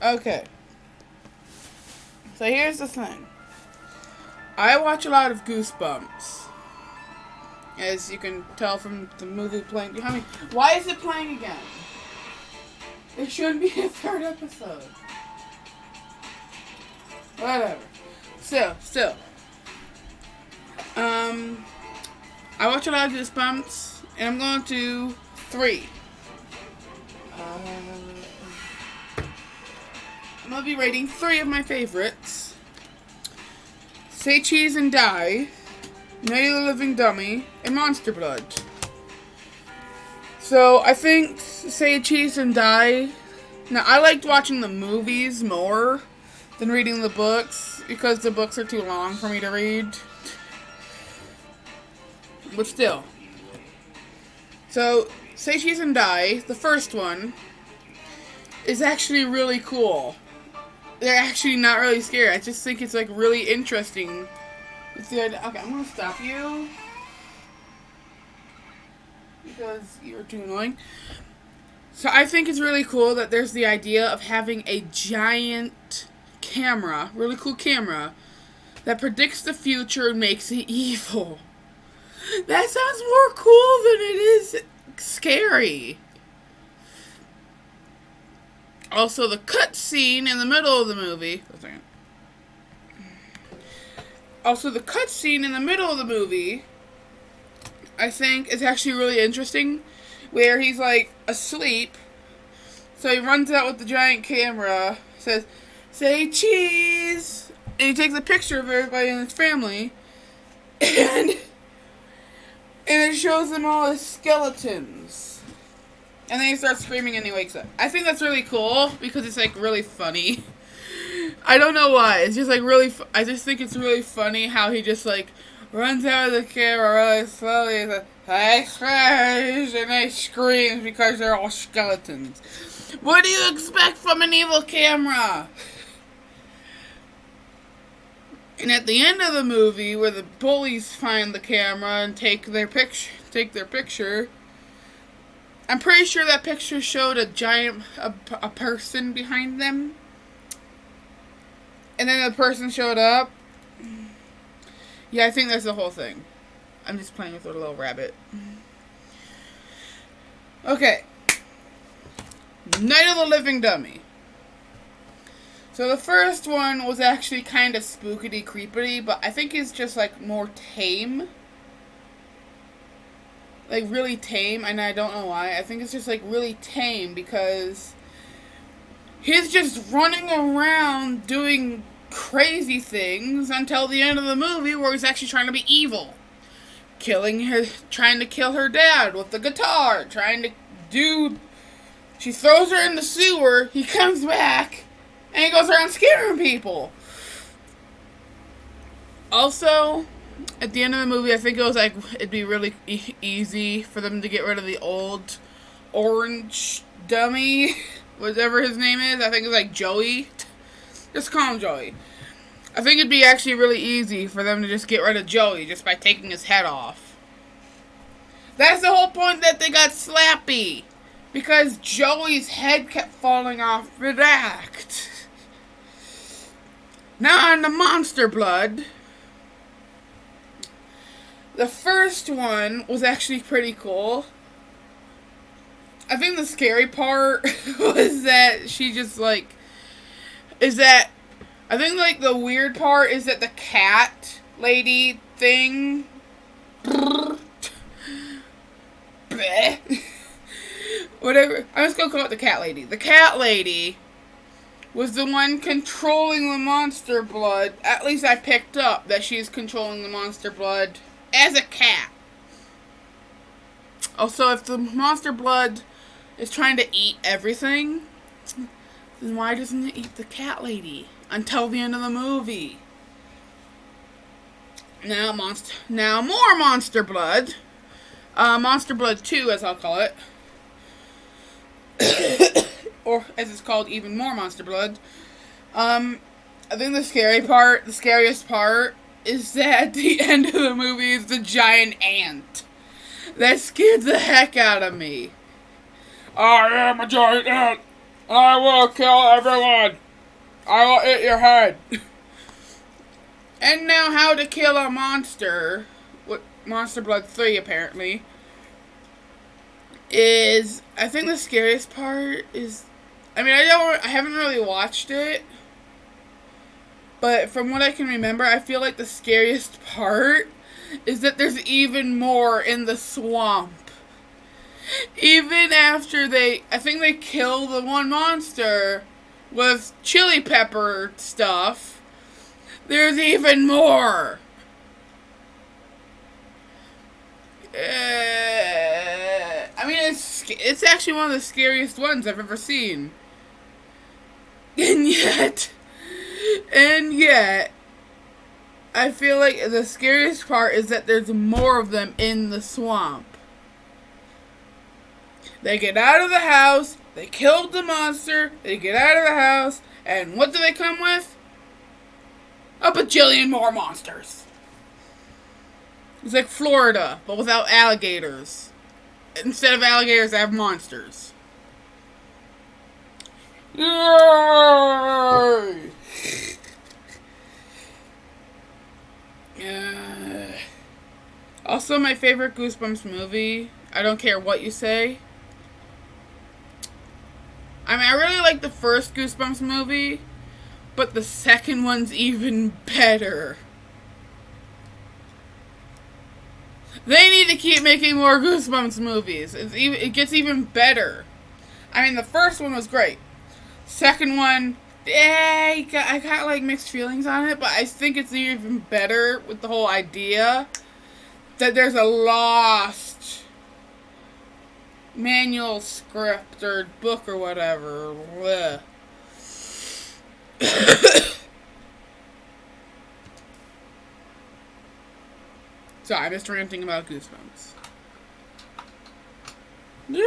Okay. So here's the thing. I watch a lot of Goosebumps. As you can tell from the movie playing behind me. Why is it playing again? There shouldn't be a third episode. Whatever. Still. I watch a lot of Goosebumps, and I'm going to 3. I'm going to be rating 3 of my favorites. Say Cheese and Die, Night of the Living Dummy, and Monster Blood. So, I think Say Cheese and Die... Now, I liked watching the movies more than reading the books, because the books are too long for me to read. But still. So, Say Cheese and Die, the first one, is actually really cool. They're actually not really scary. I just think it's, like, really interesting. Okay, I'm gonna stop you. Because you're too annoying. So I think it's really cool that there's the idea of having a giant camera, really cool camera, that predicts the future and makes it evil. That sounds more cool than it is scary. Also, the cutscene in the middle of the movie. Also, the cutscene in the middle of the movie, I think, is actually really interesting. Where he's, like, asleep. So he runs out with the giant camera. Says, say cheese! And he takes a picture of everybody in his family. And it shows them all as skeletons. And then he starts screaming and he wakes up. I think that's really cool. Because it's, like, really funny. I don't know why. It's just, like, really... I just think it's really funny how he just, like, runs out of the camera really slowly. He's like, hey, and they scream because they're all skeletons. What do you expect from an evil camera? And at the end of the movie, where the bullies find the camera and take their picture, I'm pretty sure that picture showed a person behind them. And then the person showed up. Yeah, I think that's the whole thing. I'm just playing with a little rabbit. Okay. Night of the Living Dummy. So the first one was actually kind of spookity creepity, but I think it's just like more tame. Like really tame, and I don't know why. I think it's just like really tame because he's just running around doing crazy things until the end of the movie where he's actually trying to be evil. Trying to kill her dad with the guitar, she throws her in the sewer, he comes back, and he goes around scaring people. Also, at the end of the movie, I think it was like, it'd be really easy for them to get rid of the old orange dummy, whatever his name is. I think it's like Joey. Just call him Joey. I think it'd be actually really easy for them to just get rid of Joey just by taking his head off. That's the whole point that they got Slappy. Because Joey's head kept falling off mid-act. Now on the Monster Blood. The first one was actually pretty cool. I think the scary part was that she just like... I think, like, the weird part is that the cat lady thing... Whatever. I'm just gonna call it the cat lady. The cat lady was the one controlling the Monster Blood. At least I picked up that she's controlling the Monster Blood as a cat. Also, if the Monster Blood is trying to eat everything, then why doesn't it eat the cat lady until the end of the movie? Now more Monster Blood. Monster Blood 2, as I'll call it. Or, as it's called, even more Monster Blood. I think the scariest part, is that at the end of the movie is the giant ant. That scared the heck out of me. I am a giant ant. I will kill everyone. I will eat your head. And now, how to kill a monster, what Monster Blood 3 apparently, is, I think the scariest part is, I mean, I haven't really watched it, but from what I can remember, I feel like the scariest part is that there's even more in the swamp. Even after I think they kill the one monster with chili pepper stuff, there's even more. I mean, it's actually one of the scariest ones I've ever seen. And yet, I feel like the scariest part is that there's more of them in the swamp. They get out of the house, they killed the monster, they get out of the house, and what do they come with? A bajillion more monsters. It's like Florida, but without alligators. Instead of alligators, they have monsters. Yay! Also, my favorite Goosebumps movie, I don't care what you say. I mean, I really like the first Goosebumps movie, but the second one's even better. They need to keep making more Goosebumps movies. It gets even better. I mean, the first one was great. Second one, I got like mixed feelings on it, but I think it's even better with the whole idea that there's a lost manual script or book or whatever. Sorry, I'm just ranting about Goosebumps. Yeah.